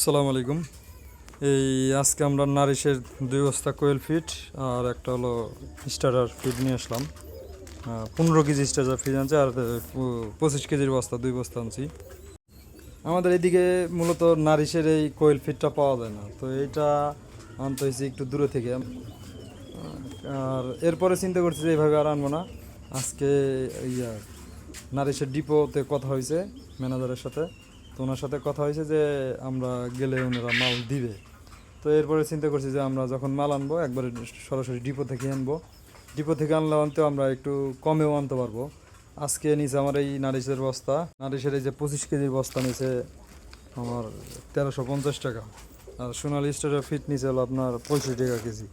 আসসালামু আলাইকুম। এই আজকে আমরা নারিশের 2 বস্তা কোয়েল ফিড আর একটা হলো স্টার্টার ফিড নিয়ে আসলাম। 15 কেজি স্টার্টার ফিড আনছি আর 25 কেজির বস্তা 2 বস্তা আনছি। আমাদের এদিকে মূলত নারিশের এই কোয়েল ফিডটা পাওয়া যায় না, তো এইটা আনতে হয়েছে একটু দূরে থেকে। আর এরপরে চিন্তা করছি যে এইভাবে আর আনবো না। আজকে ইয়া নারিশের ডিপোতে কথা হয়েছে ম্যানেজারের সাথে, তো ওনার সাথে কথা হয়েছে যে আমরা গেলে ওনারা মাল দিবে। তো এরপরে চিন্তা করছি যে আমরা যখন মাল আনবো একবারে সরাসরি ডিপো থেকে আনবো। ডিপো থেকে আনলে আনতে আমরা একটু কমেও আনতে পারবো। আজকে নিচে আমার এই নারিশের বস্তা, নারিশের এই যে 25 কেজির বস্তা নিচে আমার 1350 টাকা, আর সোনালি স্টারের ফিট নিচে হলো আপনার 65 টাকা কেজি।